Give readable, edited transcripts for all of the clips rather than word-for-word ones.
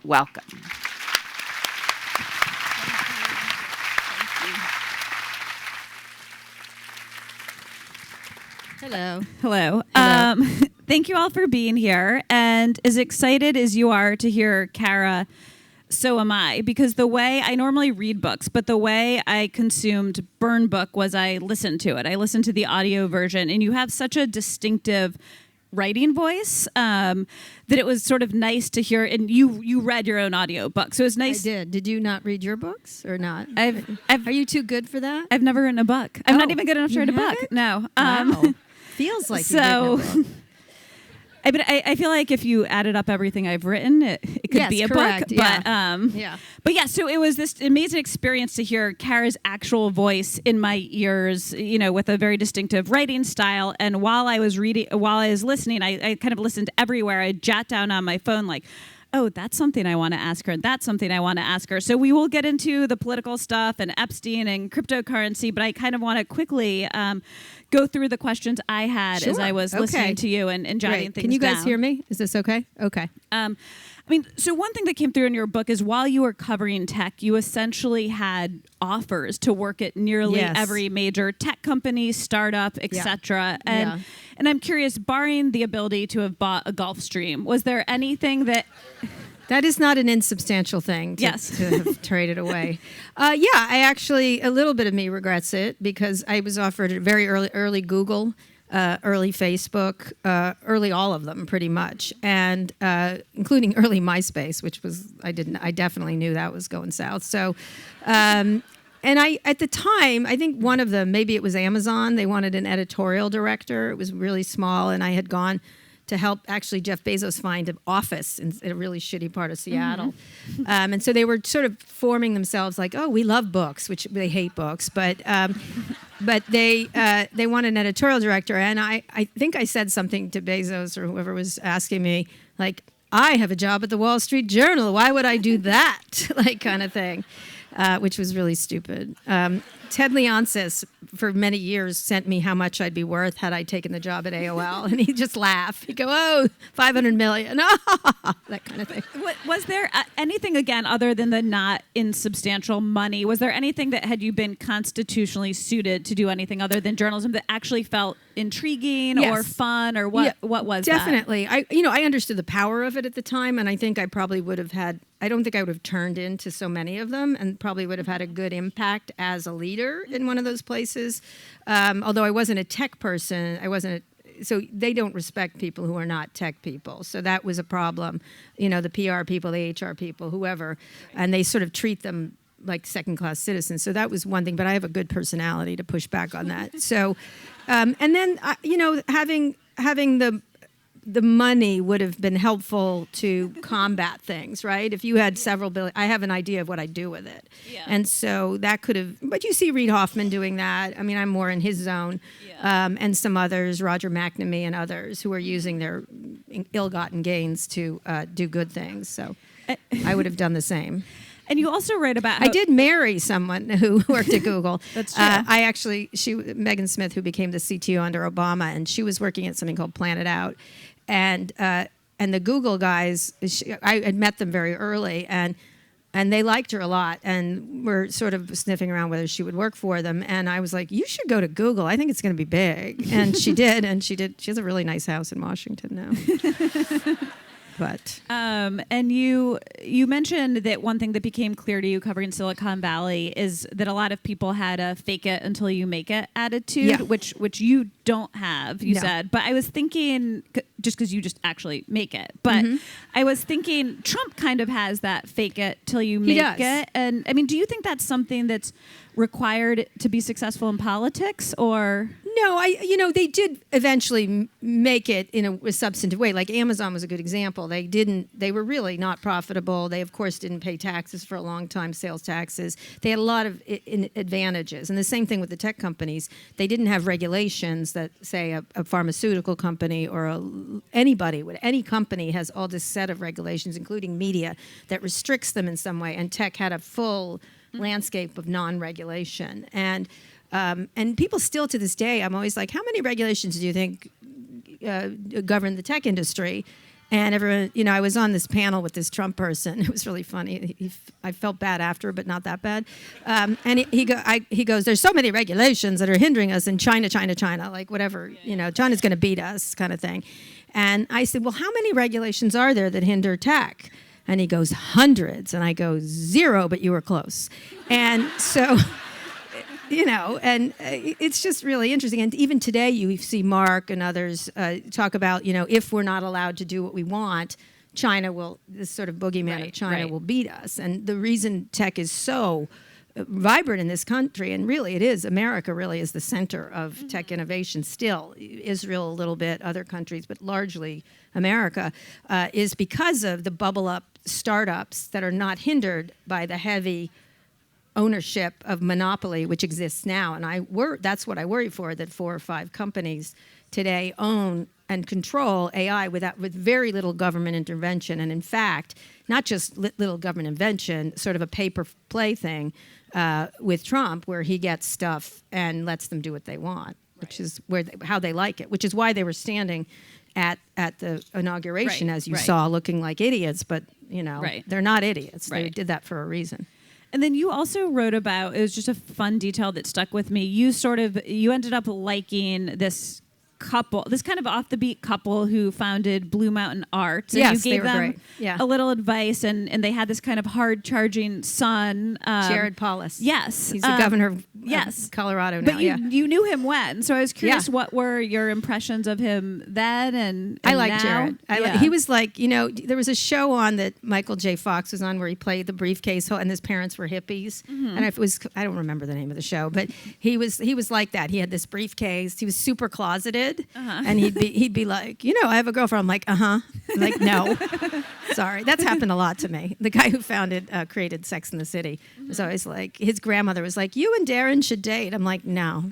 Welcome. Hello. Hello. Hello. Thank you all for being here. And as excited as you are to hear Kara, so am I. Because the way I normally read books, but the way I consumed Burn Book was I listened to it. I listened to the audio version. And you have such a distinctive writing voice that it was sort of nice to hear. And you read your own audio book. So it was nice. I did. Did you not read your books or not? Are you too good for that? I've never written a book. I'm not even good enough to write a book. haven't? No. Wow. Feels like you've written a book. I feel like if you added up everything I've written, it could be a correct. book. Yeah. But yeah, so it was this amazing experience to hear Kara's actual voice in my ears, with a very distinctive writing style. And while I was listening, I kind of listened everywhere. I jot down on my phone like, oh, that's something I want to ask her, and that's something I want to ask her. So we will get into the political stuff and Epstein and cryptocurrency, but I kind of want to quickly go through the questions I had as I was listening to you and jotting things down. Can you guys hear me? Is this okay? Okay. So one thing that came through in your book is while you were covering tech, you essentially had offers to work at nearly every major tech company, startup, etc. And I'm curious, barring the ability to have bought a Gulfstream, was there anything that... That is not an insubstantial thing to have traded away. I actually, a little bit of me regrets it because I was offered a very early Google, early Facebook, early all of them pretty much, and including early MySpace, which was, I definitely knew that was going south. So, and I, at the time, I think one of them, maybe it was Amazon, they wanted an editorial director. It was really small, and I had gone to help actually Jeff Bezos find an office in a really shitty part of Seattle. Mm-hmm. And so they were sort of forming themselves like, oh, we love books, which they hate books, but they want an editorial director. And I think I said something to Bezos or whoever was asking me, like, I have a job at the Wall Street Journal. Why would I do that? Like kind of thing, which was really stupid. Ted Leonsis, for many years, sent me how much I'd be worth had I taken the job at AOL, and he'd just laugh. He'd go, oh, $500 million, that kind of thing. Was there anything, again, other than the not insubstantial money, was there anything that had you been constitutionally suited to do anything other than journalism that actually felt intriguing or fun, or what was definitely. that? I understood the power of it at the time, and I think I probably would have had, I don't think I would have turned into so many of them and probably would have had a good impact as a leader in one of those places. Although I wasn't a tech person, so they don't respect people who are not tech people. So that was a problem. The PR people, the HR people, whoever, and they sort of treat them like second-class citizens. So that was one thing, but I have a good personality to push back on that. So, and then, having the money would have been helpful to combat things, right? If you had several billion, I have an idea of what I'd do with it. Yeah. And so that could have, but you see Reid Hoffman doing that. I mean, I'm more in his zone. Yeah. And some others, Roger McNamee and others, who are using their ill-gotten gains to do good things. So I would have done the same. And you also write about I did marry someone who worked at Google. That's true. Megan Smith, who became the CTO under Obama, and she was working at something called Planet Out. And the Google guys, I had met them very early, and they liked her a lot, and were sort of sniffing around whether she would work for them. And I was like, you should go to Google. I think it's going to be big. And she did, She has a really nice house in Washington now. But and you mentioned that one thing that became clear to you covering Silicon Valley is that a lot of people had a fake it until you make it attitude, which you don't have, you said. But I was thinking, just because you just actually make it, but I was thinking Trump kind of has that fake it till you make it. And I mean, do you think that's something that's required to be successful in politics, or? No, they did eventually make it in a substantive way. Like Amazon was a good example. They were really not profitable. They, of course, didn't pay taxes for a long time, sales taxes. They had a lot of advantages. And the same thing with the tech companies. They didn't have regulations that, say, a pharmaceutical company or any company has all this set of regulations, including media, that restricts them in some way. And tech had a full landscape of non-regulation. And people still to this day, I'm always like, how many regulations do you think govern the tech industry? And everyone, I was on this panel with this Trump person. It was really funny. I felt bad after, but not that bad. And he goes, there's so many regulations that are hindering us in China, like whatever, China's going to beat us kind of thing. And I said, well, how many regulations are there that hinder tech? And he goes, hundreds. And I go, 0, but you were close. And so... and it's just really interesting. And even today, you see Mark and others talk about, if we're not allowed to do what we want, China will, this sort of boogeyman of China will beat us. And the reason tech is so vibrant in this country, and really it is, America really is the center of tech innovation still, Israel a little bit, other countries, but largely America, is because of the bubble up startups that are not hindered by the heavy ownership of monopoly, which exists now. And that's what I worry for, that 4 or 5 companies today own and control AI with very little government intervention. And in fact, not just little government intervention, sort of a pay-per-play thing with Trump, where he gets stuff and lets them do what they want, which is how they like it, which is why they were standing at the inauguration, as you saw, looking like idiots. But, they're not idiots. They did that for a reason. And then you also wrote about, it was just a fun detail that stuck with me. You ended up liking this couple, this kind of off the beat couple who founded Blue Mountain Arts. And yes, you gave they were them great. Yeah. a little advice, and they had this kind of hard charging son. Jared Polis. Yes. He's the governor of Colorado now. But you knew him when. So I was curious, what were your impressions of him then and I like now? Jared. He was like, there was a show on that Michael J. Fox was on where he played the briefcase, and his parents were hippies. Mm-hmm. And I don't remember the name of the show, but he was like that. He had this briefcase. He was super closeted. And he'd be like, I have a girlfriend. I'm like, I'm like, no, sorry. That's happened a lot to me. The guy who created Sex and the City was always like, his grandmother was like, you and Darren should date. I'm like, no.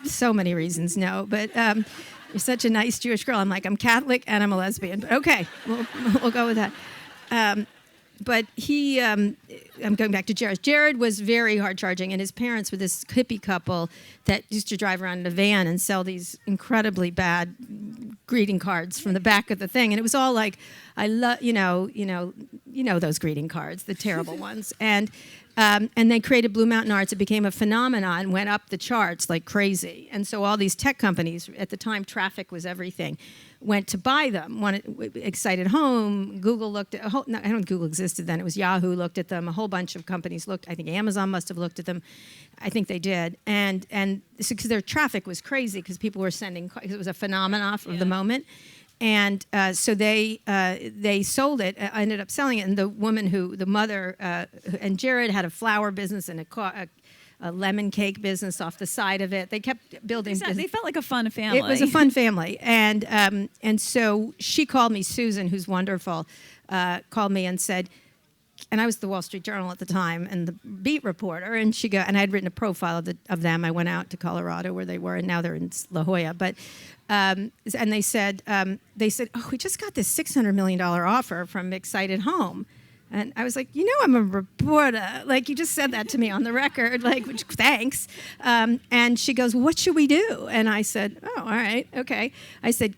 So many reasons, no. But you're such a nice Jewish girl. I'm like, I'm Catholic and I'm a lesbian. But okay, we'll go with that. But I'm going back to Jared. Jared was very hard charging, and his parents were this hippie couple that used to drive around in a van and sell these incredibly bad greeting cards from the back of the thing. And it was all like, I love, those greeting cards, the terrible ones. And they created Blue Mountain Arts. It became a phenomenon, went up the charts like crazy. And so all these tech companies, at the time, traffic was everything, went to buy them. Excited Home, Google looked at, I don't think Google existed then. It was Yahoo looked at them. A whole bunch of companies looked. I think Amazon must have looked at them. I think they did. And because their traffic was crazy, because people were sending, because it was a phenomenon of the moment. And so they sold it, ended up selling it. And the mother, and Jared had a flower business and a lemon cake business off the side of it. They kept building. They felt like a fun family. It was a fun family. And so she called me, Susan, who's wonderful, called me and said, and I was the Wall Street Journal at the time and the beat reporter, and and I had written a profile of them. I went out to Colorado where they were, and now they're in La Jolla. But and they said, oh, we just got this $600 million offer from Excited Home. And I was like, I'm a reporter. Like, you just said that to me on the record, which, thanks. And she goes, what should we do? And I said, oh, all right, okay. I said,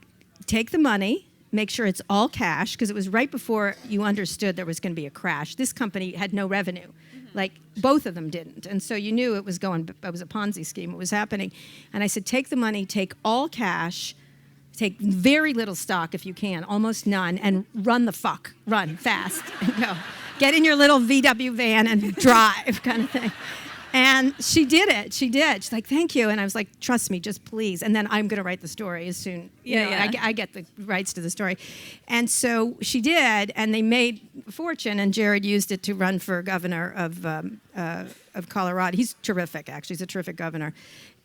take the money, make sure it's all cash, because it was right before you understood there was going to be a crash. This company had no revenue. Like, both of them didn't. And so you knew it was a Ponzi scheme. It was happening. And I said, take the money, take all cash, take very little stock if you can, almost none, and run fast, and go. Get in your little VW van and drive, kind of thing. And she did it. She's like, thank you. And I was like, trust me, just please. And then I'm going to write the story as soon. I get the rights to the story. And so she did, and they made a fortune, and Jared used it to run for governor of Colorado. He's terrific, actually. He's a terrific governor.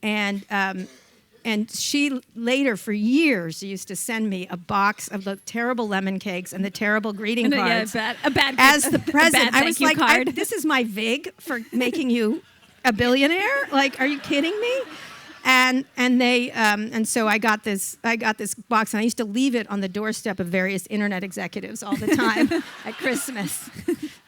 And she later, for years, used to send me a box of the terrible lemon cakes and the terrible greeting cards. A bad as the present. I was like, this is my vig for making you a billionaire? Like, are you kidding me? And so I got this box, and I used to leave it on the doorstep of various internet executives all the time at Christmas.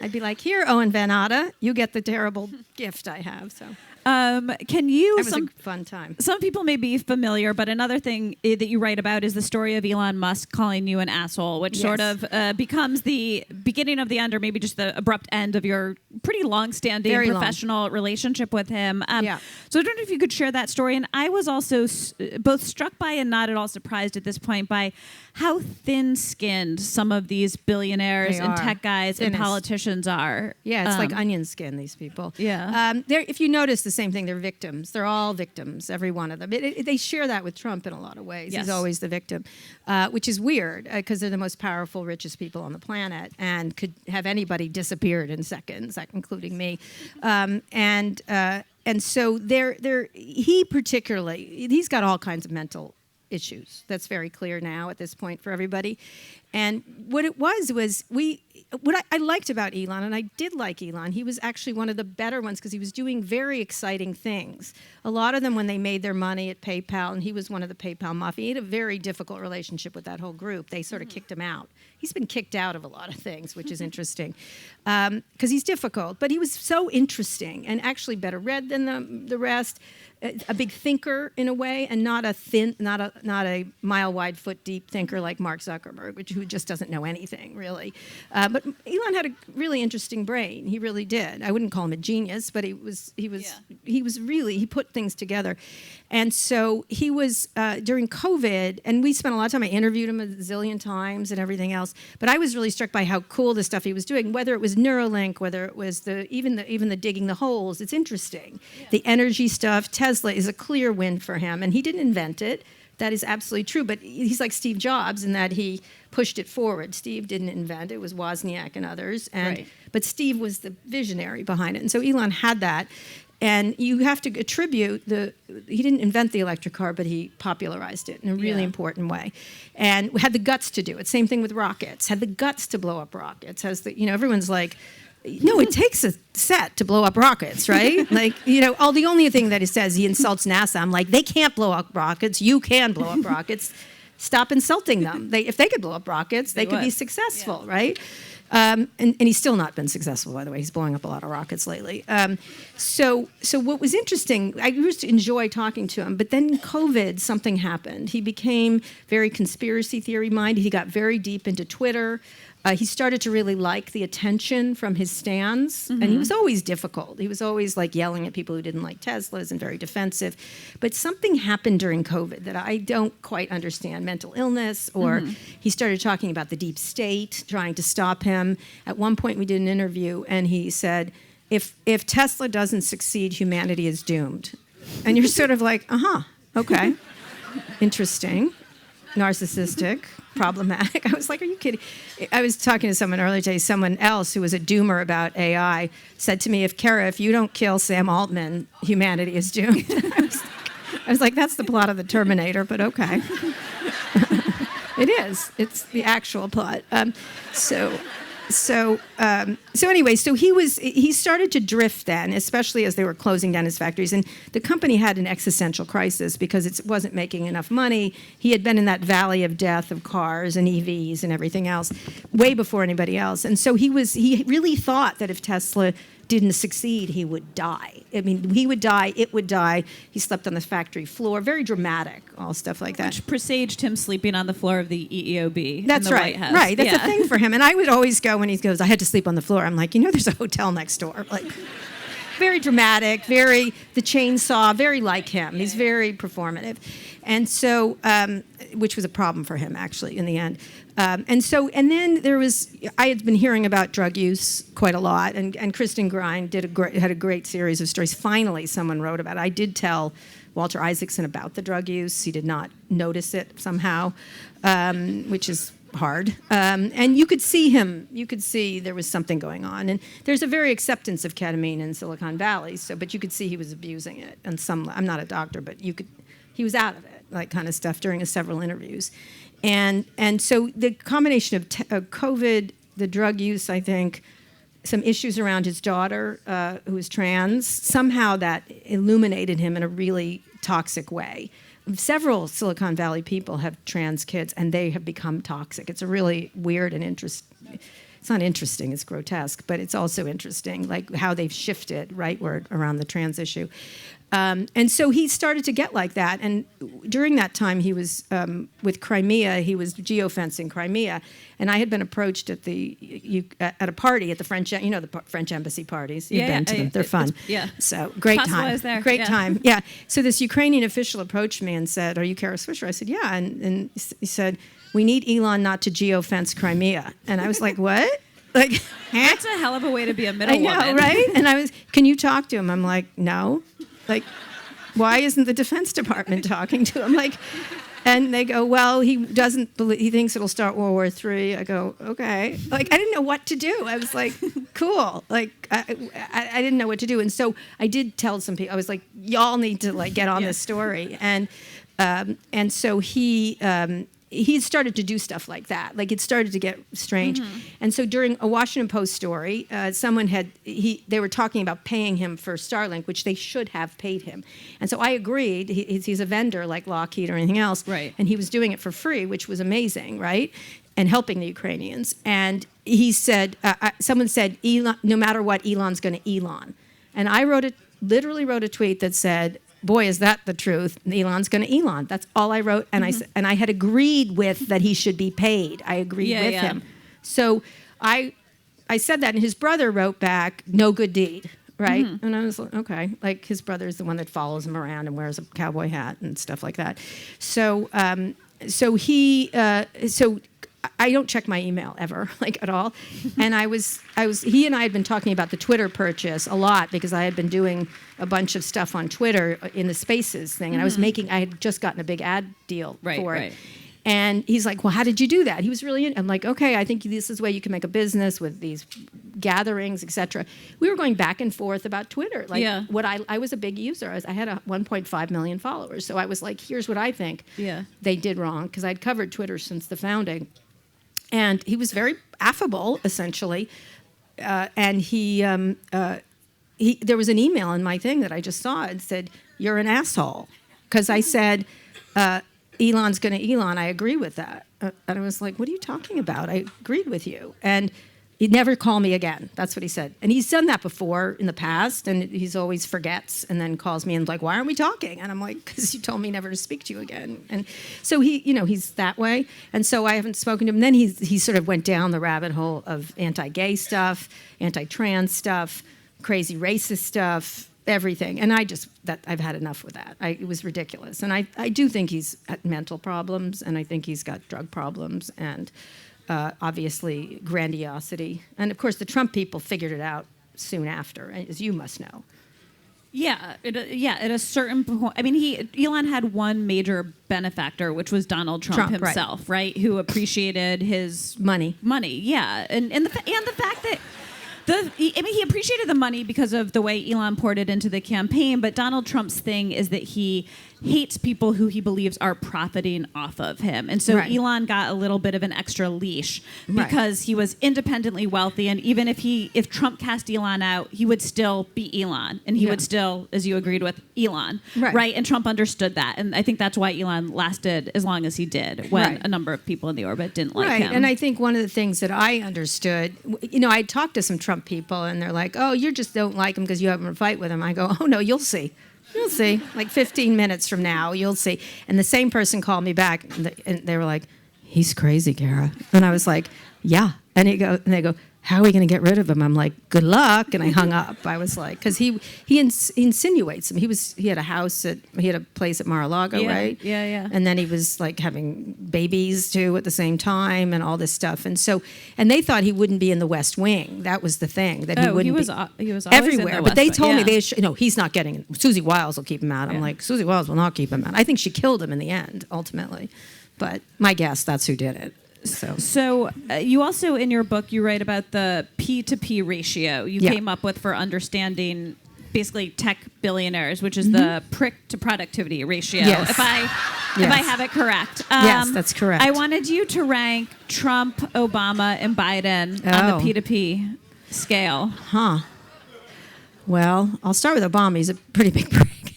I'd be like, here, Owen Van Atta, you get the terrible gift I have. So Can you? That was a fun time. Some people may be familiar, but another thing that you write about is the story of Elon Musk calling you an asshole, which sort of becomes the beginning of the end, or maybe just the abrupt end of your pretty long-standing professional relationship with him. So I don't know if you could share that story. And I was also both struck by and not at all surprised at this point by how thin-skinned some of these billionaires and tech guys and politicians are. Yeah, it's like onion skin, these people. Yeah. If you notice the same thing, they're victims. They're all victims, every one of them. They share that with Trump in a lot of ways. Yes. He's always the victim, which is weird because they're the most powerful, richest people on the planet and could have anybody disappeared in seconds, including me. And so he particularly, he's got all kinds of mental issues. That's very clear now at this point for everybody. And what it was what I liked about Elon, and I did like Elon, he was actually one of the better ones because he was doing very exciting things. A lot of them when they made their money at PayPal, and he was one of the PayPal mafia. He had a very difficult relationship with that whole group. They sort of kicked him out. He's been kicked out of a lot of things, which is interesting because he's difficult. But he was so interesting and actually better read than the rest. A big thinker in a way, and not a mile wide, foot deep thinker like Mark Zuckerberg, who just doesn't know anything really. But Elon had a really interesting brain. He really did. I wouldn't call him a genius, but he put things together. And so he was during COVID, and we spent a lot of time. I interviewed him a zillion times and everything else. But I was really struck by how cool the stuff he was doing. Whether it was Neuralink, whether it was even the digging the holes. It's interesting. Yeah. The energy stuff. Tesla is a clear win for him, and he didn't invent it. That is absolutely true, but he's like Steve Jobs in that he pushed it forward. Steve didn't invent it. It was Wozniak and others, but Steve was the visionary behind it. And so Elon had that, and you have to attribute he didn't invent the electric car, but he popularized it in a really important way, and had the guts to do it. Same thing with rockets. Had the guts to blow up rockets. Everyone's like, no, it takes a set to blow up rockets, right? The only thing that he says, he insults NASA. I'm like, they can't blow up rockets. You can blow up rockets. Stop insulting them. If they could blow up rockets, they could be successful, right? And he's still not been successful, by the way. He's blowing up a lot of rockets lately. So what was interesting, I used to enjoy talking to him, but then COVID, something happened. He became very conspiracy theory minded. He got very deep into Twitter. He started to really like the attention from his stands, and he was always difficult. He was always yelling at people who didn't like Teslas and very defensive. But something happened during COVID that I don't quite understand, mental illness, or he started talking about the deep state, trying to stop him. At one point we did an interview, and he said, if Tesla doesn't succeed, humanity is doomed. And you're sort of like, okay, interesting, narcissistic, problematic. I was like, are you kidding? I was talking to someone earlier today, someone else who was a doomer about AI said to me, if you don't kill Sam Altman, humanity is doomed. I was like, that's the plot of the Terminator, but okay. It is. It's the actual plot. So he started to drift then, especially as they were closing down his factories. And the company had an existential crisis because it wasn't making enough money. He had been in that valley of death of cars and EVs and everything else way before anybody else. And so he really thought that if Tesla didn't succeed, he would die. I mean, he would die, it would die. He slept on the factory floor. Very dramatic, all stuff like that. Which presaged him sleeping on the floor of the EEOB. That's in the right. White House. Right. That's a thing for him. And I would always go when he goes, I had to sleep on the floor. I'm like, there's a hotel next door. Very dramatic, very the chainsaw, very like him. He's very performative. And so, which was a problem for him, actually, in the end. And then I had been hearing about drug use quite a lot, and Kristen Grind had a great series of stories. Finally, someone wrote about it. I did tell Walter Isaacson about the drug use. He did not notice it somehow, which is hard. And you could see there was something going on. And there's a very acceptance of ketamine in Silicon Valley, but you could see he was abusing it. And I'm not a doctor, but he was out of it, kind of stuff during several interviews. And so the combination of COVID, the drug use, I think, some issues around his daughter, who is trans, somehow that illuminated him in a really toxic way. Several Silicon Valley people have trans kids, and they have become toxic. It's a really weird and interesting. it's not interesting, it's grotesque, but it's also interesting, like how they've shifted rightward around the trans issue. And so he started to get like that. And during that time, he was with Crimea. He was geofencing Crimea. And I had been approached at a party at the French, the French embassy parties. You've been to them. They're fun. So great Possible time. I was there. Great time. Yeah. So this Ukrainian official approached me and said, "Are you Careless Swisher?" I said, "Yeah." And he said, "We need Elon not to geofence Crimea." And I was like, "What?" Like, that's a hell of a way to be a middle woman. I know, right? And can you talk to him? I'm like, "No." Like, why isn't the Defense Department talking to him? Like, and they go, well, he doesn't believe, he thinks it'll start World War III. I go, okay. Like, I didn't know what to do. I was like, cool. Like, I didn't know what to do. And so I did tell some people, I was like, y'all need to like get on this story. And so he started to do stuff like that. Like, it started to get strange. Mm-hmm. And so during a Washington Post story, they were talking about paying him for Starlink, which they should have paid him. And so I agreed. He's a vendor like Lockheed or anything else. Right. And he was doing it for free, which was amazing, right? And helping the Ukrainians. And he said, someone said, Elon, no matter what, Elon's going to Elon. And I literally wrote a tweet that said, boy, is that the truth? Elon's going to Elon. That's all I wrote, and I had agreed with that he should be paid. I agreed with him. So I said that, and his brother wrote back, "No good deed," right? Mm-hmm. And I was like, okay, like his brother's the one that follows him around and wears a cowboy hat and stuff like that. So I don't check my email ever, like at all. And he and I had been talking about the Twitter purchase a lot because I had been doing a bunch of stuff on Twitter in the Spaces thing. And I had just gotten a big ad deal for it. And he's like, well, how did you do that? He was really I'm like, okay, I think this is the way you can make a business with these gatherings, et cetera. We were going back and forth about Twitter. Like, I was a big user. I had 1.5 million followers. So I was like, here's what I think they did wrong, because I'd covered Twitter since the founding. And he was very affable, essentially. And there was an email in my thing that I just saw. It said, "You're an asshole," because I said, "Elon's going to Elon." I agree with that. And I was like, "What are you talking about? I agreed with you." And he'd never call me again. That's what he said. And he's done that before in the past, and he's always forgets and then calls me and like, "Why aren't we talking?" And I'm like, "Because you told me never to speak to you again." And so he's that way. And so I haven't spoken to him. Then he sort of went down the rabbit hole of anti-gay stuff, anti-trans stuff, crazy racist stuff, everything. And I've had enough with that. It was ridiculous. And I do think he's had mental problems, and I think he's got drug problems, and obviously grandiosity. And of course, the Trump people figured it out soon after, as you must know. At a certain point. I mean, Elon had one major benefactor, which was Donald Trump himself, right? Who appreciated his money. Yeah, and the fact that he appreciated the money because of the way Elon poured it into the campaign, but Donald Trump's thing is that he hates people who he believes are profiting off of him. And so Elon got a little bit of an extra leash because he was independently wealthy, and even if Trump cast Elon out, he would still be Elon, and he would still, as you agreed with, Elon. Right? And Trump understood that, and I think that's why Elon lasted as long as he did when a number of people in the orbit didn't like him. And I think one of the things that I understood, I talked to some Trump people, and they're like, "Oh, you just don't like him because you haven't a fight with him." I go, "Oh, no, you'll see. You'll see. Like 15 minutes from now, you'll see." And the same person called me back, and they were like, "He's crazy, Kara." And I was like, "Yeah." And they go, "How are we going to get rid of him?" I'm like, "Good luck." And I hung up. I was like, because he insinuates him. He had a place at Mar-a-Lago, right? Yeah. And then he was like having babies too at the same time and all this stuff. And they thought he wouldn't be in the West Wing. That was the thing, that he wouldn't he was always everywhere. In the but they West told Wing. me he's not getting. Susie Wiles will keep him out. I'm like, Susie Wiles will not keep him out. I think she killed him in the end, ultimately. But my guess, that's who did it. So you also, in your book, you write about the P-to-P ratio you came up with for understanding basically tech billionaires, which is the prick to productivity ratio. Yes. If I have it correct. Yes, that's correct. I wanted you to rank Trump, Obama, and Biden on the P-to-P scale. Well, I'll start with Obama. He's a pretty big prick.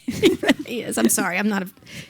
he is. I'm sorry.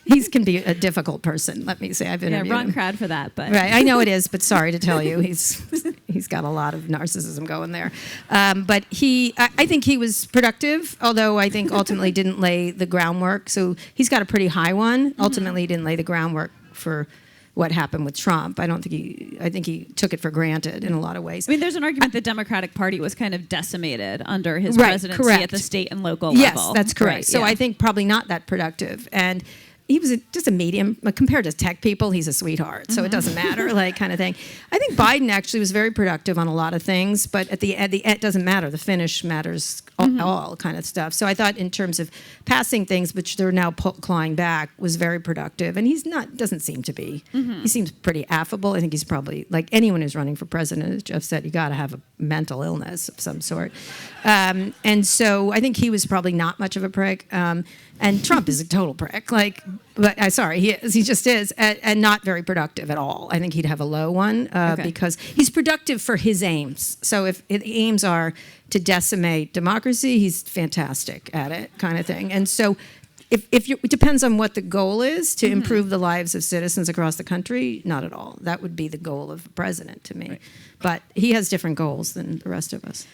He can be a difficult person. Let me say, I've interviewed wrong him. crowd for that, but right. I know it is, but sorry to tell you, he's got a lot of narcissism going there. But I think he was productive, although I think ultimately didn't lay the groundwork. So he's got a pretty high one. Ultimately, he didn't lay the groundwork for what happened with Trump. I think he took it for granted in a lot of ways. I mean, there's an argument the Democratic Party was kind of decimated under his presidency correct. at the state and local yes, level. Yes, that's correct. Right, so I think probably not that productive. And he was just a medium. Compared to tech people, he's a sweetheart. So it doesn't matter, like kind of thing. I think Biden actually was very productive on a lot of things, but at the end, it doesn't matter. The finish matters all kind of stuff. So I thought in terms of passing things, which they're now clawing back, was very productive. And doesn't seem to be. He seems pretty affable. I think he's probably, like anyone who's running for president, as Jeff said, you got to have a mental illness of some sort. And so I think he was probably not much of a prick. And Trump is a total prick. He is. He just is, and not very productive at all. I think he'd have a low one because he's productive for his aims. So if the aims are to decimate democracy, he's fantastic at it, kind of thing. And so it depends on what the goal is to improve the lives of citizens across the country. Not at all. That would be the goal of a president to me. Right. But he has different goals than the rest of us,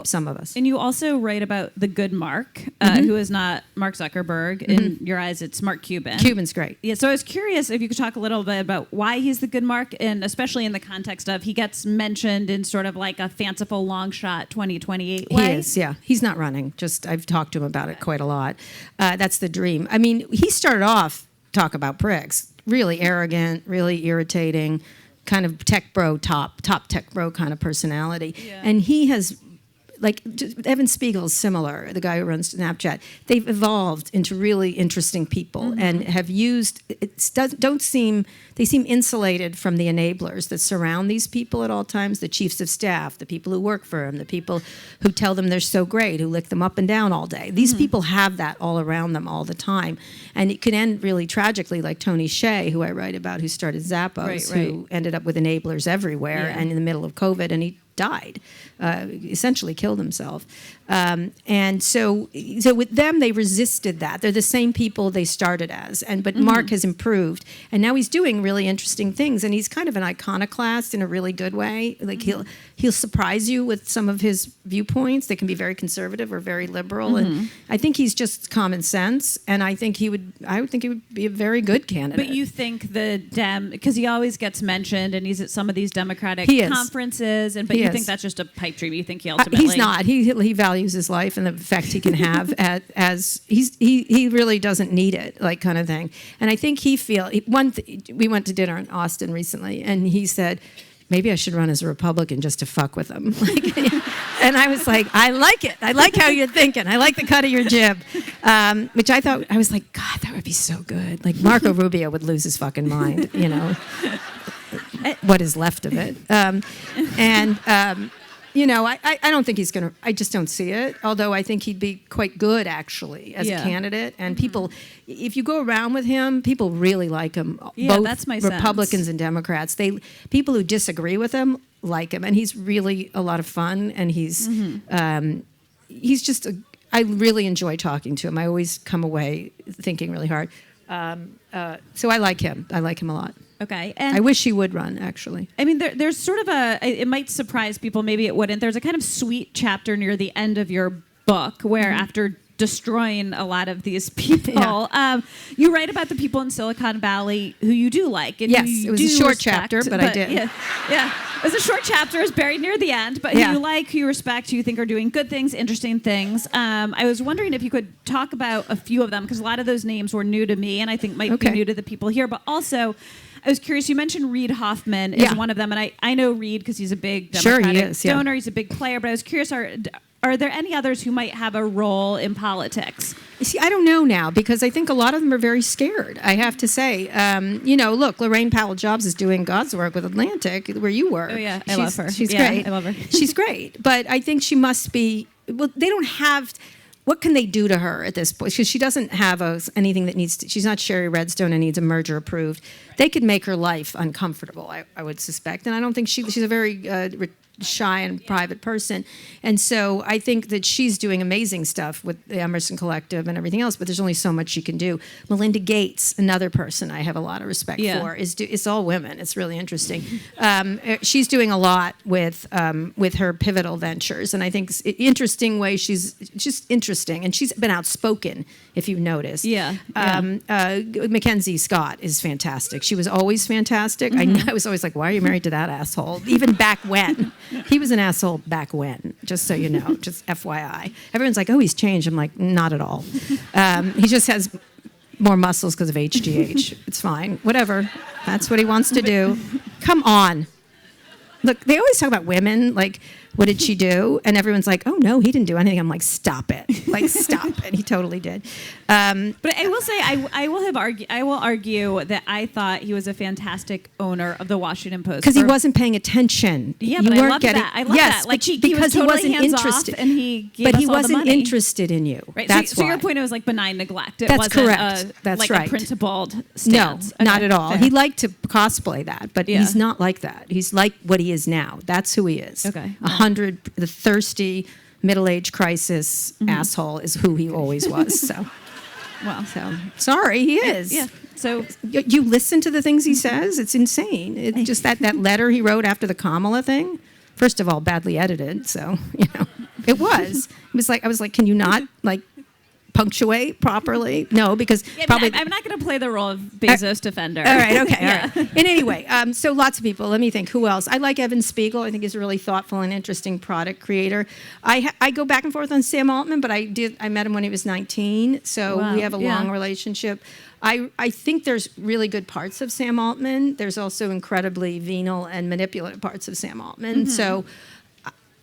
some of us. And you also write about the good Mark, who is not Mark Zuckerberg. In your eyes, it's Mark Cuban. Cuban's great. Yeah. So I was curious if you could talk a little bit about why he's the good Mark, and especially in the context of he gets mentioned in sort of like a fanciful long shot 2028 way. He is, yeah. He's not running. I've talked to him about it quite a lot. That's the dream. I mean, he started off, talk about pricks, really arrogant, really irritating, kind of tech bro, top tech bro kind of personality. Yeah. And he has, like, Evan Spiegel's similar, the guy who runs Snapchat. They've evolved into really interesting people and have used, they seem insulated from the enablers that surround these people at all times, the chiefs of staff, the people who work for them, the people who tell them they're so great, who lick them up and down all day. These people have that all around them all the time. And it can end really tragically, like Tony Hsieh, who I write about, who started Zappos, who ended up with enablers everywhere and in the middle of COVID, and he died, essentially killed himself. And so with them, they resisted that. They're the same people they started as. But Mark has improved, and now he's doing really interesting things. And he's kind of an iconoclast in a really good way. Like he'll surprise you with some of his viewpoints. They can be very conservative or very liberal. And I think he's just common sense. And I would think he would be a very good candidate. But you think because he always gets mentioned, and he's at some of these Democratic conferences, but you think that's just a pipe dream. You think he ultimately he's not. He values his life and the effect he can have as he really doesn't need it, like kind of thing. And I think we went to dinner in Austin recently, and he said, maybe I should run as a Republican just to fuck with them. And I was like, I like it. I like how you're thinking. I like the cut of your jib. Which I was like, God, that would be so good. Like Marco Rubio would lose his fucking mind, what is left of it. I don't think he's going to, I just don't see it. Although I think he'd be quite good, actually, as a candidate. And people, if you go around with him, people really like him. Yeah, both that's my Republicans sense. and Democrats. People who disagree with him like him. And he's really a lot of fun. And he's just, I really enjoy talking to him. I always come away thinking really hard. So I like him. I like him a lot. Okay. And I wish he would run, actually. I mean, there's sort of it might surprise people, maybe it wouldn't. There's a kind of sweet chapter near the end of your book where after destroying a lot of these people, you write about the people in Silicon Valley who you do like. And yes, it was a short chapter, but I did. Yeah. It was a short chapter. It's buried near the end, but who you like, who you respect, who you think are doing good things, interesting things. I was wondering if you could talk about a few of them, because a lot of those names were new to me and I think might be new to the people here. But also, I was curious, you mentioned Reid Hoffman is one of them, and I know Reid because he's a big Democratic donor. He's a big player, but I was curious, are there any others who might have a role in politics? See, I don't know now, because I think a lot of them are very scared, I have to say. Look, Lorraine Powell-Jobs is doing God's work with Atlantic, where you were. Oh, yeah, I love her. She's great. I love her. She's great, but I think she must be, they don't have... What can they do to her at this point? Because she doesn't have anything that needs to... She's not Sherry Redstone and needs a merger approved. They could make her life uncomfortable, I would suspect. And I don't think she's a very shy and private person. And so I think that she's doing amazing stuff with the Emerson Collective and everything else, but there's only so much she can do. Melinda Gates, another person I have a lot of respect for, it's all women. It's really interesting. She's doing a lot with her pivotal ventures, and I think interesting way she's just interesting, and she's been outspoken, if you've noticed. Mackenzie Scott is fantastic. She was always fantastic. I was always like, why are you married to that asshole? Even back when. He was an asshole back when, just so you know, just FYI. Everyone's like, oh, he's changed. I'm like, not at all. He just has more muscles because of HGH. It's fine. Whatever. That's what he wants to do. Come on. Look, they always talk about women, like, what did she do? And everyone's like, oh, no, he didn't do anything. I'm like, stop it. Like, stop it. He totally did. But I will say, I will argue that I thought he was a fantastic owner of the Washington Post. Because he wasn't paying attention. Yeah, but I love that. I love that. Like, because he wasn't interested. And he gave us all the money. But he wasn't interested in you. Right. That's so your point, it was like benign neglect. It That's wasn't correct. That's like right. a principled stance. No, not at all. Fair. He liked to cosplay that, but he's not like that. He's like what he is now. That's who he is. Okay. 100, the thirsty middle-age crisis asshole is who he always was. So, well, so sorry, he is. Yeah. So you listen to the things he says. It's insane. It's just that letter he wrote after the Kamala thing. First of all, badly edited. So it was. It was like I was like, can you not like punctuate properly? No, because probably I'm not going to play the role of Bezos defender. All right, okay. All right. And anyway, so lots of people. Let me think. Who else? I like Evan Spiegel. I think he's a really thoughtful and interesting product creator. I go back and forth on Sam Altman, but I met him when he was 19, so we have a long relationship. I think there's really good parts of Sam Altman. There's also incredibly venal and manipulative parts of Sam Altman. So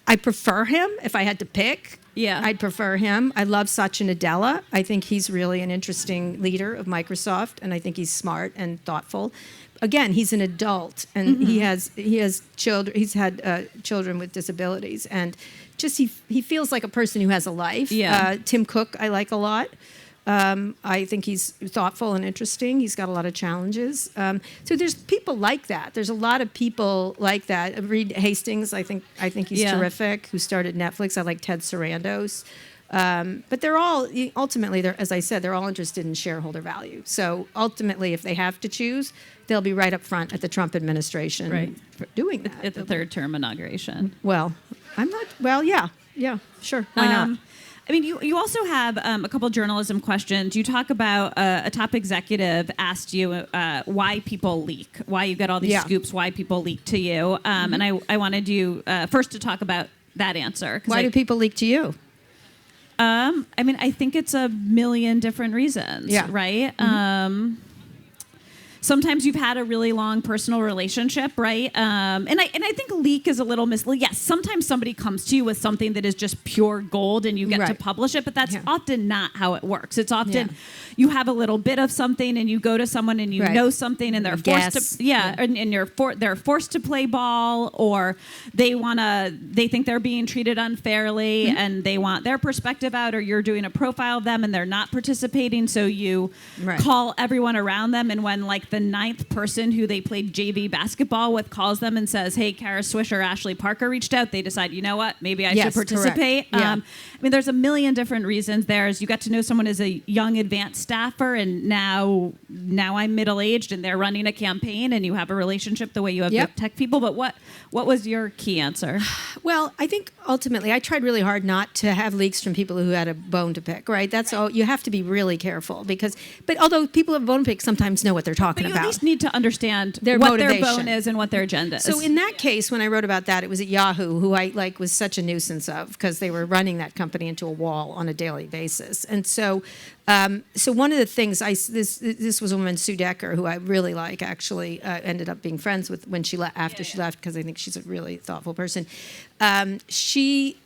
I prefer him if I had to pick. Yeah, I'd prefer him. I love Satya Nadella. I think he's really an interesting leader of Microsoft, and I think he's smart and thoughtful. Again, he's an adult, and he has children. He's had children with disabilities, and just he feels like a person who has a life. Yeah. Tim Cook, I like a lot. I think he's thoughtful and interesting. He's got a lot of challenges. So there's people like that. There's a lot of people like that. Reed Hastings, I think he's terrific, who started Netflix. I like Ted Sarandos. But they're all, ultimately, as I said, they're all interested in shareholder value. So ultimately, if they have to choose, they'll be right up front at the Trump administration for doing that. At the third term inauguration. Well, yeah, sure. Why not? I mean, you also have a couple journalism questions. You talk about a top executive asked you why people leak, why you get all these scoops, why people leak to you. And I wanted you first to talk about that answer. Why do people leak to you? I mean, I think it's a million different reasons, right? Sometimes you've had a really long personal relationship, right? And I think leak is a little misleading. Yes, sometimes somebody comes to you with something that is just pure gold and you get to publish it, but that's often not how it works. It's often you have a little bit of something and you go to someone and you know something and they're forced to and they're forced to play ball, or they think they're being treated unfairly and they want their perspective out, or you're doing a profile of them and they're not participating, so you call everyone around them, and when like the 9th person who they played JV basketball with calls them and says, hey, Kara Swisher, Ashley Parker reached out, they decide, you know what, maybe I should participate. I mean, there's a million different reasons. There's you got to know someone as a young advanced staffer, and now I'm middle-aged and they're running a campaign and you have a relationship the way you have with tech people. But what was your key answer? Well, I think ultimately I tried really hard not to have leaks from people who had a bone to pick, right? That's all. You have to be really careful but although people have a bone to pick sometimes know what they're talking about. You at least need to understand their what motivation. Their bone is and what their agenda is. So in that case, when I wrote about that, it was at Yahoo, who I was such a nuisance of, because they were running that company into a wall on a daily basis. And so one of the things this was a woman, Sue Decker, who I really like, actually ended up being friends with when she after she left, because I think she's a really thoughtful person. She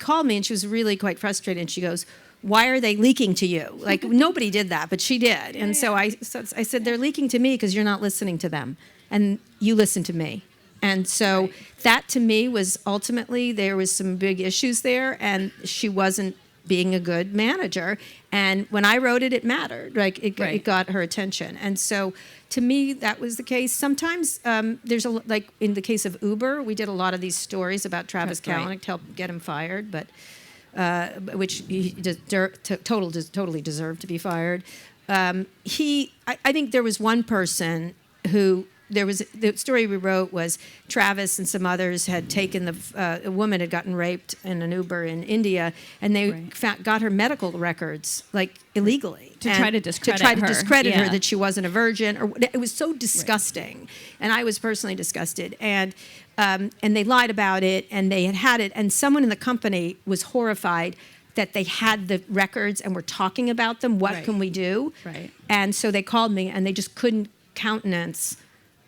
called me and she was really quite frustrated, and she goes, why are they leaking to you? Like, nobody did that, but she did. And so I said, they're leaking to me because you're not listening to them, and you listen to me. And so that to me was ultimately, there was some big issues there, and she wasn't being a good manager. And when I wrote it, it mattered. Like it got her attention. And so to me, that was the case. Sometimes there's like in the case of Uber, we did a lot of these stories about Travis Kalanick to help get him fired, but which he totally deserved to be fired. I think there was one person who. The story we wrote was Travis and some others had taken a woman had gotten raped in an Uber in India, and they got her medical records like illegally to try to discredit her that she wasn't a virgin. Or it was so disgusting, and I was personally disgusted. And they lied about it, and they had it, and someone in the company was horrified that they had the records and were talking about them. What can we do? Right. And so they called me, and they just couldn't countenance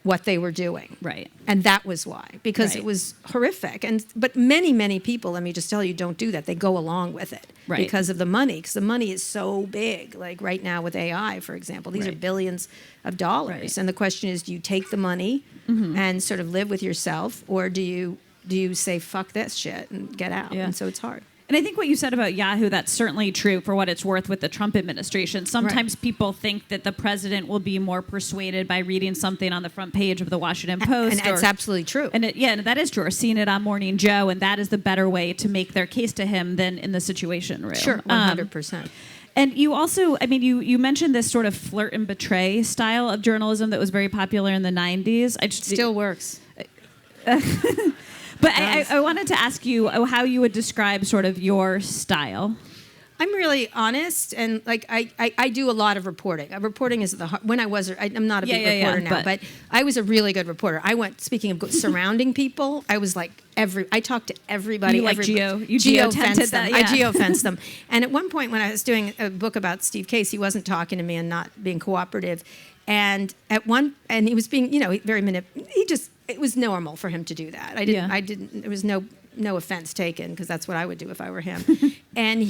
what they were doing. Right. And that was why, because it was horrific. But many people, let me just tell you, don't do that. They go along with it because of the money, because the money is so big. Like right now with AI, for example, these are billions of dollars. And the question is, do you take the money and sort of live with yourself, or do you say, fuck this shit and get out? And so it's hard. And I think what you said about Yahoo, that's certainly true for what it's worth with the Trump administration. Sometimes people think that the president will be more persuaded by reading something on the front page of the Washington Post. And that's absolutely true. And that is true. Or seeing it on Morning Joe, and that is the better way to make their case to him than in the Situation Room. Sure, 100%. And you also, you mentioned this sort of flirt and betray style of journalism that was very popular in the 90s. Still works. But I wanted to ask you how you would describe sort of your style. I'm really honest, and like I do a lot of reporting. Reporting is when I'm not a big reporter now, but I was a really good reporter. Speaking of surrounding people, I was like I talked to everybody. You geofenced them. I geofenced them. And at one point when I was doing a book about Steve Case, he wasn't talking to me and not being cooperative. And he was being, very it was normal for him to do that. There was no offense taken, because that's what I would do if I were him. And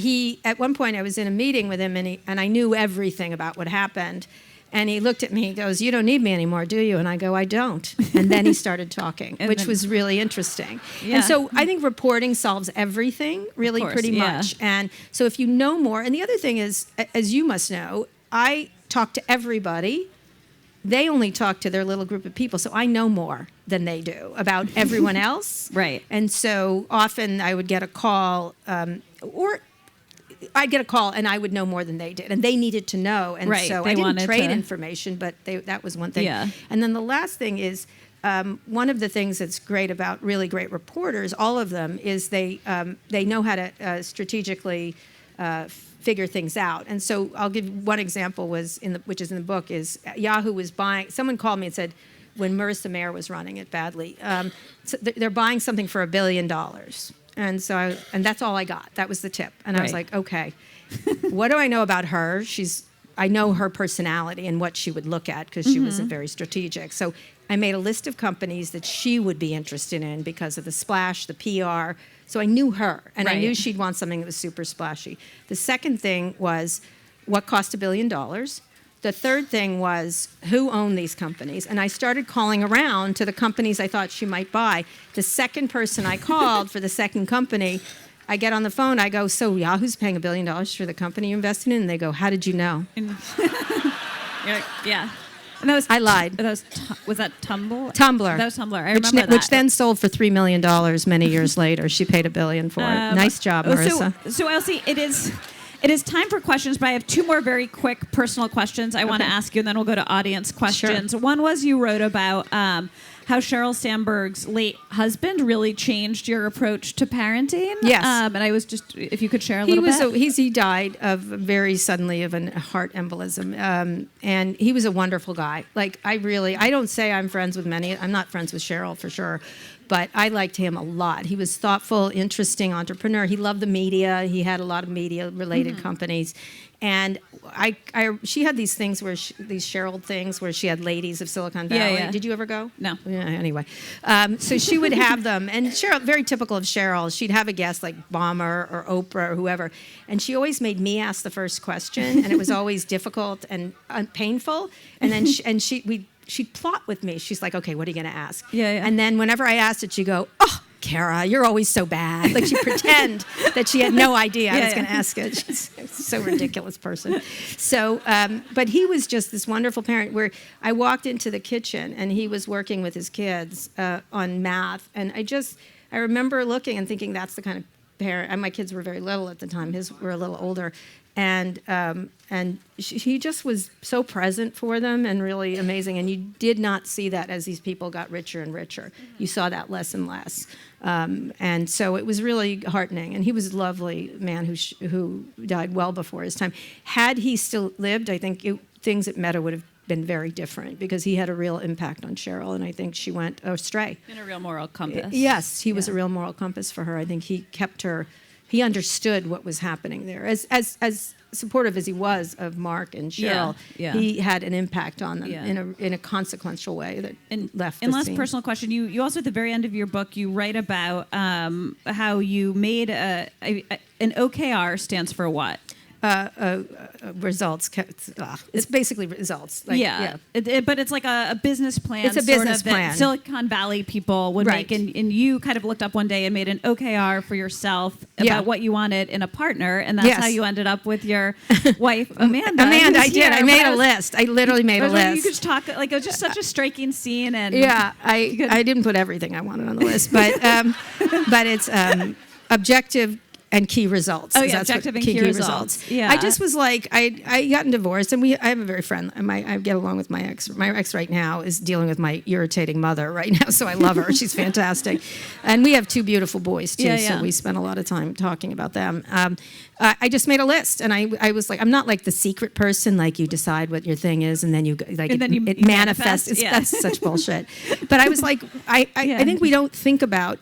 at one point I was in a meeting with him, and I knew everything about what happened. And he looked at me, he goes, "You don't need me anymore, do you?" And I go, "I don't." And then he started talking, which was really interesting. And so I think reporting solves everything, really, pretty much. And so if you know more, and the other thing is, as you must know, I talk to everybody. They only talk to their little group of people, so I know more than they do about everyone else. Right. And so often I would get a call, or I'd get a call and I would know more than they did, and they needed to know. And so I didn't trade information, but that was one thing. Yeah. And then the last thing is, one of the things that's great about really great reporters, all of them, is they know how to strategically figure things out. And so I'll give one example, which is in the book, is Yahoo was buying, someone called me and said, when Marissa Mayer was running it badly, so they're buying something for $1 billion. And so and that's all I got. That was the tip. And I was like, okay, what do I know about her? I know her personality and what she would look at, because she was very strategic. So I made a list of companies that she would be interested in because of the splash, the PR. So I knew her, and I knew she'd want something that was super splashy. The second thing was what cost $1 billion. The third thing was who owned these companies. And I started calling around to the companies I thought she might buy. The second person I called for the second company, I get on the phone, I go, "So Yahoo's paying $1 billion for the company you invested in?" And they go, "How did you know?" You're like, yeah. And I lied. Was that Tumblr? Tumblr. That was Tumblr. I remember that. Which then sold for $3 million many years later. She paid $1 billion for it. Nice job, Marissa. So Elsie, it is time for questions, but I have two more very quick personal questions I want to ask you, and then we'll go to audience questions. Sure. One was you wrote about how Cheryl Sambergs' late husband really changed your approach to parenting. Yes. And I was just, if you could share a little bit. He died very suddenly of a heart embolism. And he was a wonderful guy. Like, I don't say I'm friends with many. I'm not friends with Cheryl for sure. But I liked him a lot. He was thoughtful, interesting entrepreneur. He loved the media. He had a lot of media-related companies. And she had these things these Cheryl things where she had ladies of Silicon Valley. Yeah. Did you ever go? No. Yeah, anyway. So she would have them. And Cheryl, very typical of Cheryl, she'd have a guest like Ballmer or Oprah or whoever. And she always made me ask the first question. And it was always difficult and painful. And then she'd plot with me. She's like, "Okay, what are you going to ask?" Yeah. And then whenever I asked it, she'd go, "Oh, Kara, you're always so bad. Like she'd pretend that she had no idea I was going to ask it. She's so ridiculous person. So, but he was just this wonderful parent where I walked into the kitchen and he was working with his kids on math. And I remember looking and thinking that's the kind of parent, and my kids were very little at the time. His were a little older. And he just was so present for them and really amazing. And you did not see that as these people got richer and richer. You saw that less and less. And so it was really heartening. And he was a lovely man who died well before his time. Had he still lived, I think things at Meta would have been very different because he had a real impact on Cheryl. And I think she went astray. And a real moral compass. Yes, he was a real moral compass for her. I think he kept her... He understood what was happening there. As supportive as he was of Mark and Cheryl, he had an impact on them in a consequential way that left the And last scene. personal question, you also at the very end of your book, you write about how you made an OKR stands for what? Results. It's basically results. But it's like a business plan. It's a business plan that Silicon Valley people would make, and you kind of looked up one day and made an OKR for yourself about what you wanted in a partner, and that's how you ended up with your wife, Amanda. I did. I made a list. I literally made a list. You could just talk it was just such a striking scene, and I didn't put everything I wanted on the list, but it's objective and key results. Oh yeah, objective and key results. Yeah, I just was like, I gotten divorced, and I have a very friend. I get along with my ex. My ex right now is dealing with my irritating mother right now, so I love her. She's fantastic, and we have two beautiful boys too. So we spent a lot of time talking about them. I just made a list, and I was like, I'm not like the secret person, like you decide what your thing is, and then it manifests. That's such bullshit. But I was like, I think we don't think about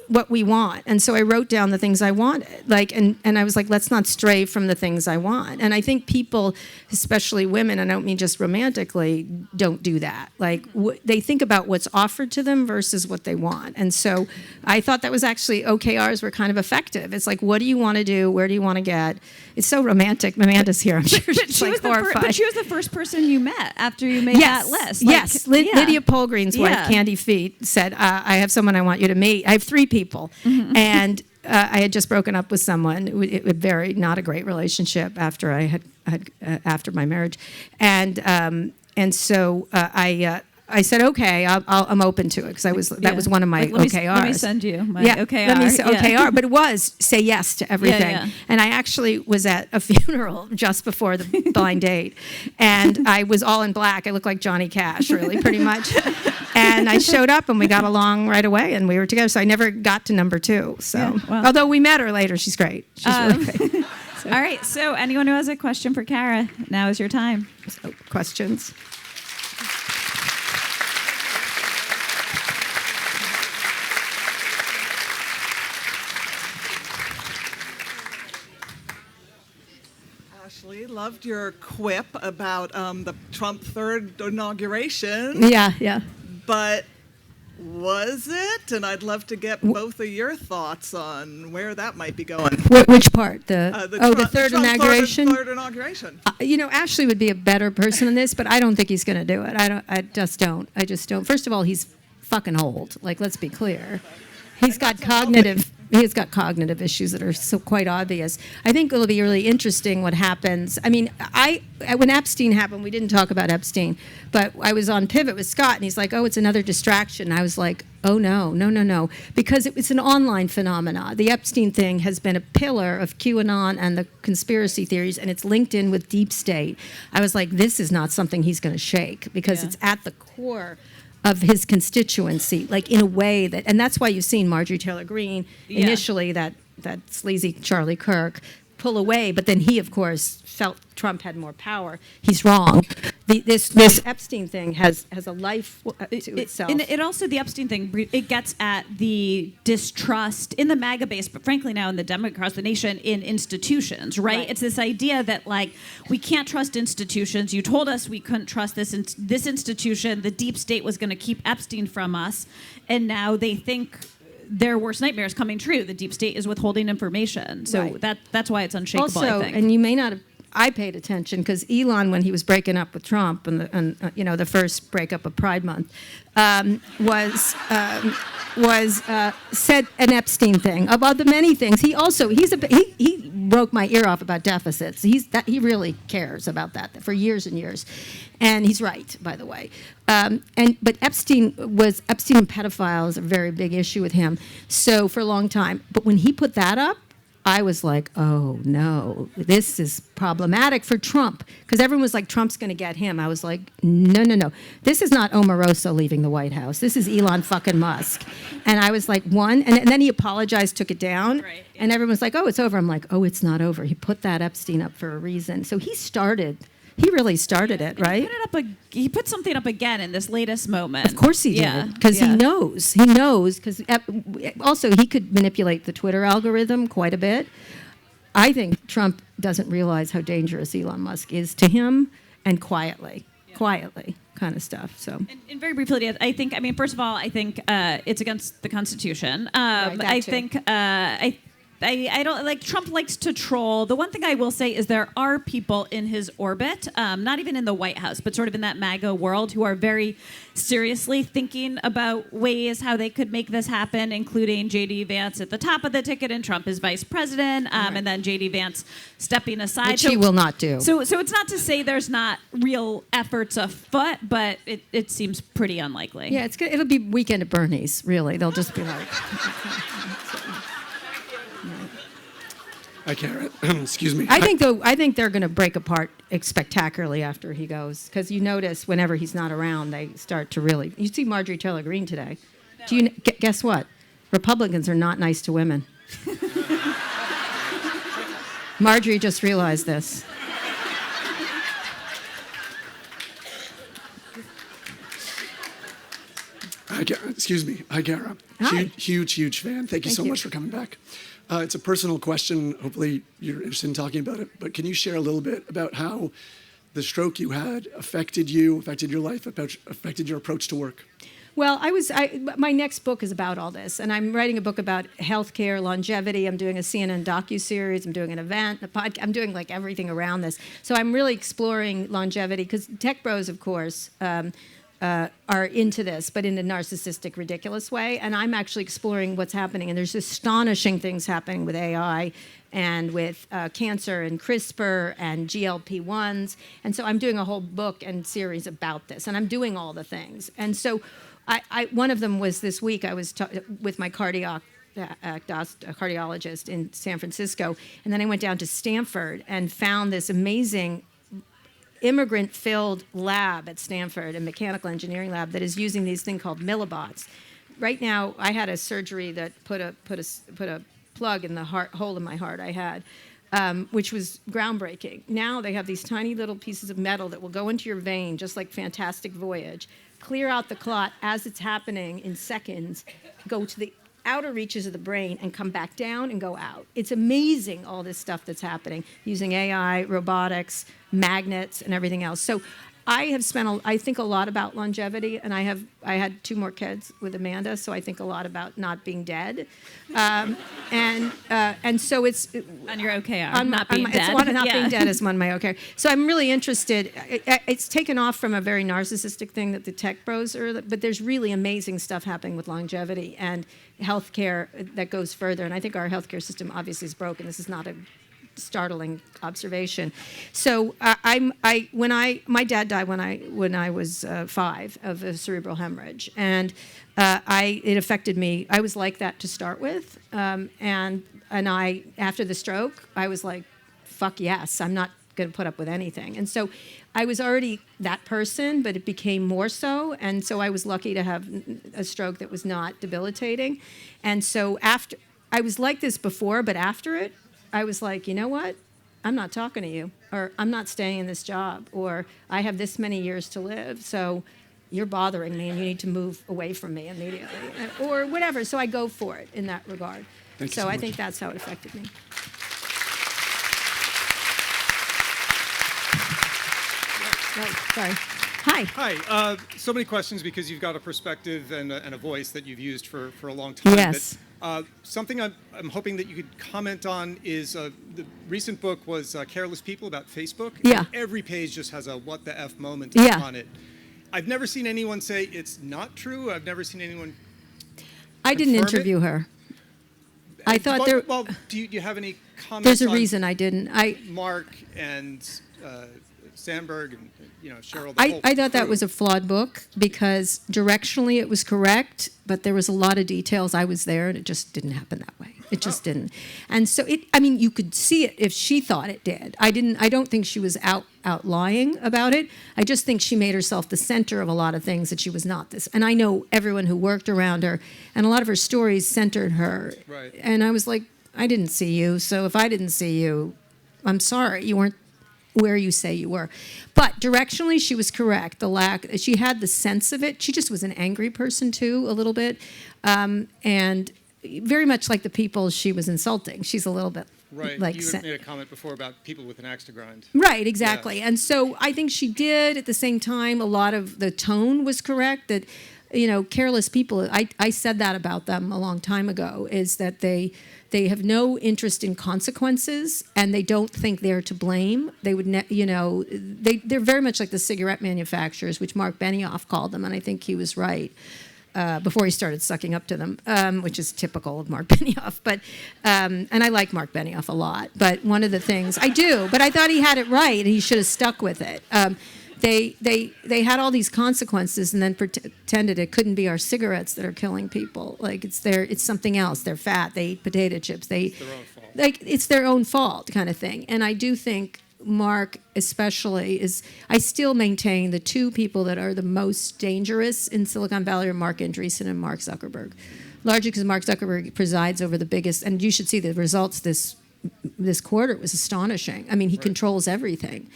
what we want. And so I wrote down the things I wanted. And I was like, let's not stray from the things I want. And I think people, especially women, and I don't mean just romantically, don't do that. They think about what's offered to them versus what they want. And so I thought that was actually, OKRs were kind of effective. It's like, what do you want to do? Where do you want to get? It's so romantic. Amanda's here. I'm sure she's horrified. But she was the first person you met after you made that list. Yes. Lydia Polgreen's wife, Candy Feet, said, I have someone I want you to meet. I have 3 people. Mm-hmm. And I had just broken up with someone. It was not a great relationship after I had after my marriage. And so I said, okay, I'm open to it because that was one of my OKRs. Let me send you my OKR. Let me say OKR, but it was say yes to everything. And I actually was at a funeral just before the blind date, and I was all in black. I looked like Johnny Cash, really, pretty much. And I showed up, and we got along right away, and we were together. So I never got to number 2. So, although we met her later, she's great. She's really great. All right. So anyone who has a question for Kara, now is your time. So, questions. Loved your quip about the Trump third inauguration. Yeah. But was it? And I'd love to get both of your thoughts on where that might be going. Which part? The third Trump inauguration? Third inauguration. Ashley would be a better person in this, but I don't think he's going to do it. I just don't. First of all, he's fucking old. Let's be clear. He's got cognitive issues that are so quite obvious. I think it'll be really interesting what happens. I mean, when Epstein happened, we didn't talk about Epstein, but I was on Pivot with Scott, and he's like, oh, it's another distraction. I was like, oh, no, because it's an online phenomenon. The Epstein thing has been a pillar of QAnon and the conspiracy theories, and it's linked in with deep state. I was like, this is not something he's going to shake, because it's at the core of his constituency, in a way that, and that's why you've seen Marjorie Taylor Greene initially, that sleazy Charlie Kirk, pull away, but then he, of course, felt Trump had more power. He's wrong. This Epstein thing has a life to itself. And it also, the Epstein thing, it gets at the distrust in the MAGA base, but frankly now in the Democrats, across the nation, in institutions, right? It's this idea that we can't trust institutions. You told us we couldn't trust this institution. The deep state was going to keep Epstein from us, and now they think their worst nightmare is coming true. The deep state is withholding information. So that's why it's unshakable, also, I think. And you may not have, I paid attention because Elon, when he was breaking up with Trump and the first breakup of Pride Month, was said an Epstein thing about the many things. He also he broke my ear off about deficits. He really cares about that for years and years, and he's right, by the way. But Epstein and pedophiles a very big issue with him. So for a long time, but when he put that up, I was like, oh no, this is problematic for Trump. Because everyone was like, Trump's going to get him. I was like, no. This is not Omarosa leaving the White House. This is Elon fucking Musk. And I was like, and then he apologized, took it down. Right, yeah. And everyone was like, oh, it's over. I'm like, oh, it's not over. He put that Epstein up for a reason. So he really started it, right? He put something up again in this latest moment. Of course he did, because he knows. He knows, because also he could manipulate the Twitter algorithm quite a bit. I think Trump doesn't realize how dangerous Elon Musk is to him, and quietly kind of stuff. So, and very briefly, first of all, I think it's against the Constitution. I don't like Trump likes to troll. The one thing I will say is there are people in his orbit, not even in the White House, but sort of in that MAGA world, who are very seriously thinking about ways how they could make this happen, including J.D. Vance at the top of the ticket and Trump as vice president, and then J.D. Vance stepping aside. Which he will not do. So it's not to say there's not real efforts afoot, but it seems pretty unlikely. Yeah, it'll be Weekend at Bernie's, really. They'll just be like... I can't. Excuse me. I think they're going to break apart spectacularly after he goes, because you notice whenever he's not around, they start to really. You see Marjorie Taylor Greene today. No. Do you guess what? Republicans are not nice to women. Marjorie just realized this. Excuse me. Hi, Gara. Hi. Huge fan. Thank you so much for coming back. It's a personal question. Hopefully you're interested in talking about it. But can you share a little bit about how the stroke you had affected you, affected your life, affected your approach to work? Well, my next book is about all this, and I'm writing a book about healthcare, longevity. I'm doing a CNN docuseries. I'm doing an event, a podcast. I'm doing like everything around this. So I'm really exploring longevity, because tech bros, of course, are into this, but in a narcissistic, ridiculous way. And I'm actually exploring what's happening. And there's astonishing things happening with AI and with cancer and CRISPR and GLP-1s. And so I'm doing a whole book and series about this. And I'm doing all the things. And so one of them was this week. I was with my cardiologist in San Francisco. And then I went down to Stanford and found this amazing immigrant-filled lab at Stanford, a mechanical engineering lab that is using these thing called millibots. Right now, I had a surgery that put a plug in the hole in my heart I had, which was groundbreaking. Now they have these tiny little pieces of metal that will go into your vein, just like Fantastic Voyage, clear out the clot as it's happening in seconds, go to the outer reaches of the brain and come back down and go out. It's amazing, all this stuff that's happening using AI, robotics, magnets, and everything else. So I have spent, I think a lot about longevity, and I had 2 more kids with Amanda, so I think a lot about not being dead, and so it's on your OKR. I'm not being dead. Being dead is one of my OKR. So I'm really interested. It's taken off from a very narcissistic thing that the tech bros are, but there's really amazing stuff happening with longevity and healthcare that goes further. And I think our healthcare system obviously is broken. This is not a startling observation. So my dad died when I was 5 of a cerebral hemorrhage, and it affected me. I was like that to start with, and I after the stroke I was like, fuck yes, I'm not going to put up with anything. And so I was already that person, but it became more so. And so I was lucky to have a stroke that was not debilitating. And so after I was like this before, but after it, I was like, you know what? I'm not talking to you, or I'm not staying in this job, or I have this many years to live, so you're bothering me and you need to move away from me immediately, or whatever. So I go for it in that regard. Thank you so much. I think that's how it affected me. Right, sorry. Hi. Hi. So many questions because you've got a perspective and a voice that you've used for a long time. Yes. But, something I'm hoping that you could comment on is the recent book was Careless People about Facebook. Yeah. And every page just has a what the F moment Yeah. on it. I've never seen anyone say it's not true. I've never seen anyone I didn't confirm interview it. her. I thought there. Well, do you have any comments There's a on reason I didn't. Mark and Sandberg and Cheryl? The whole I thought that crew? was a flawed book because directionally it was correct, but there was a lot of details. I was there, and it just didn't happen that way. It just didn't. And so you could see it if she thought it did. I don't think she was out lying about it. I just think she made herself the center of a lot of things that she was not this. And I know everyone who worked around her, and a lot of her stories centered her. Right. And I was like, I didn't see you. So if I didn't see you, I'm sorry. You weren't where you say you were. But directionally, she was correct. She had the sense of it. She just was an angry person too, a little bit. And very much like the people she was insulting. She's a little bit Right. like... You had made a comment before about people with an axe to grind. Right, exactly. And so I think she did, at the same time, a lot of the tone was correct, that, Careless People, I said that about them a long time ago, is that they have no interest in consequences, and they don't think they're to blame. They would, they're very much like the cigarette manufacturers, which Mark Benioff called them, and I think he was right. Before he started sucking up to them, which is typical of Mark Benioff. But and I like Mark Benioff a lot. But one of the things I do, but I thought he had it right, and he should have stuck with it. They had all these consequences, and then pretended it couldn't be our cigarettes that are killing people. Like it's something else. They're fat. They eat potato chips. It's their own fault. Like it's their own fault, kind of thing. And I do think Mark especially I still maintain the two people that are the most dangerous in Silicon Valley are Mark Andreessen and Mark Zuckerberg. Largely because Mark Zuckerberg presides over the biggest, and you should see the results this quarter. It was astonishing. I mean, he controls everything.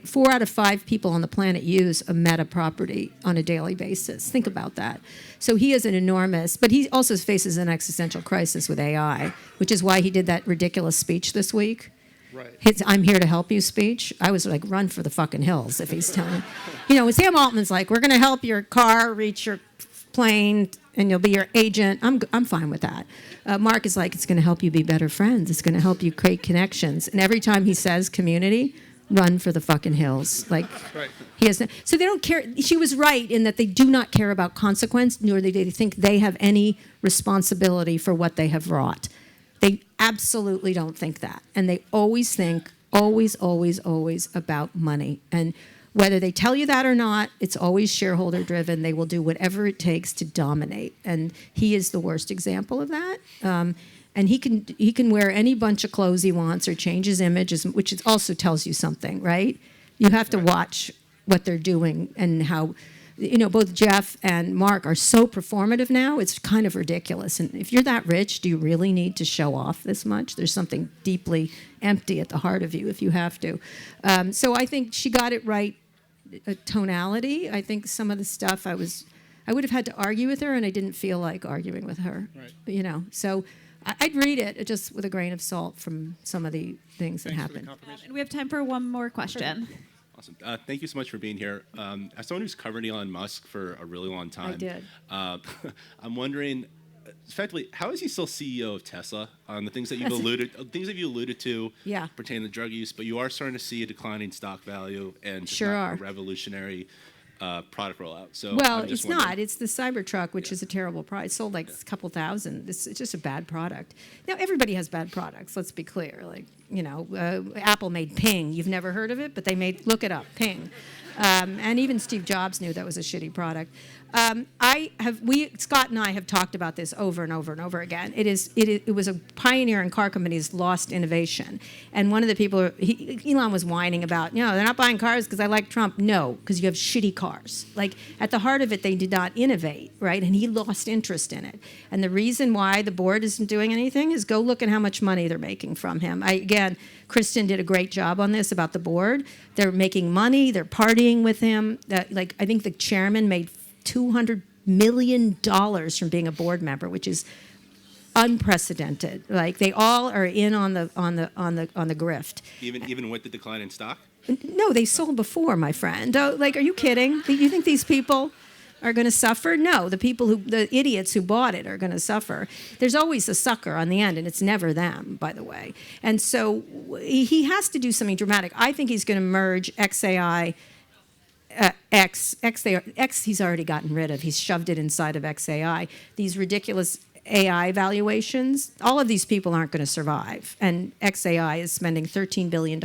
4 out of 5 people on the planet use a Meta property on a daily basis. Think about that. So he is an enormous, but he also faces an existential crisis with AI, which is why he did that ridiculous speech this week. Right. His "I'm here to help you" speech. I was like, run for the fucking hills if he's telling. Sam Altman's like, we're going to help your car reach your plane, and you'll be your agent. I'm fine with that. Mark is like, it's going to help you be better friends. It's going to help you create connections. And every time he says community, run for the fucking hills. Like, Right. he has. So they don't care. She was right in that they do not care about consequence, nor do they think they have any responsibility for what they have wrought. They absolutely don't think that. And they always think, always about money. And whether they tell you that or not, it's always shareholder driven. They will do whatever it takes to dominate. And he is the worst example of that. And he can wear any bunch of clothes he wants or change his image, which also tells you something, right? You have to watch what they're doing and how... both Jeff and Mark are so performative now, it's kind of ridiculous. And if you're that rich, do you really need to show off this much? There's something deeply empty at the heart of you if you have to. So I think she got it right, tonality. I think some of the stuff I would have had to argue with her, and I didn't feel like arguing with her. Right. So I'd read it just with a grain of salt from some of the things that Thanks for the happened. confirmation. And we have time for one more question. Awesome. Thank you so much for being here. As someone who's covered Elon Musk for a really long time, I did. I'm wondering, effectively, how is he still CEO of Tesla? The things that you've alluded to Yeah. pertaining to drug use, but you are starting to see a declining stock value and just Sure not are. a revolutionary product rollout. So Well, I'm just it's wondering- not. It's the Cybertruck, which is a terrible product. It sold like a couple thousand. It's just a bad product. Now, everybody has bad products. Let's be clear. Like, Apple made Ping. You've never heard of it, but look it up, Ping. And even Steve Jobs knew that was a shitty product. Scott and I have talked about this over and over and over again. It was a pioneer in car companies lost innovation. And one of the people, Elon was whining about, they're not buying cars because I like Trump. No, because you have shitty cars. Like, at the heart of it, they did not innovate, right? And he lost interest in it. And the reason why the board isn't doing anything is go look at how much money they're making from him. Kristen did a great job on this about the board. They're making money. They're partying with him. I think the chairman made $200 million from being a board member, which is unprecedented. Like they all are in on the grift. Even with the decline in stock? No, they sold before, my friend. Oh, like, are you kidding? You think these people are going to suffer? No, the idiots who bought it are going to suffer. There's always a sucker on the end, and it's never them, by the way. And so he has to do something dramatic. I think he's going to merge XAI, X he's already gotten rid of. He's shoved it inside of XAI. These ridiculous AI valuations, all of these people aren't going to survive. And XAI is spending $13 billion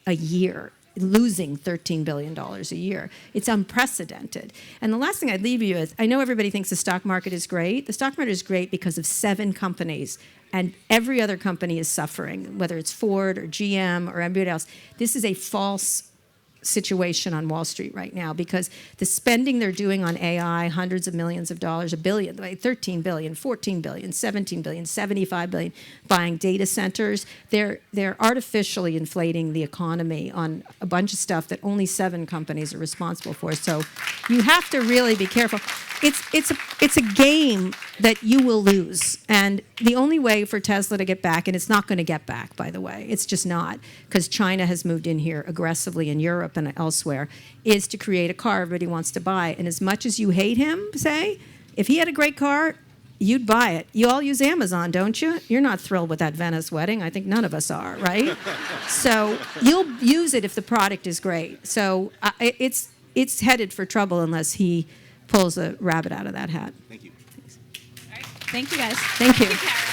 a year, losing $13 billion a year. It's unprecedented. And the last thing I'd leave you with, I know everybody thinks the stock market is great. The stock market is great because of 7 companies, and every other company is suffering, whether it's Ford or GM or anybody else. This is a false situation on Wall Street right now because the spending they're doing on AI, hundreds of millions of dollars, $1 billion, 13 billion, 14 billion, 17 billion, 75 billion, buying data centers. They're artificially inflating the economy on a bunch of stuff that only 7 companies are responsible for. So you have to really be careful. It's a game that you will lose. And the only way for Tesla to get back, and it's not going to get back, by the way, it's just not, because China has moved in here aggressively in Europe and elsewhere, is to create a car everybody wants to buy. And as much as you hate him, say, if he had a great car, you'd buy it. You all use Amazon, don't you? You're not thrilled with that Venice wedding. I think none of us are, right? So you'll use it if the product is great. So it's headed for trouble unless he pulls a rabbit out of that hat. Thank you. All right. Thank you, guys. Thank you. Kara.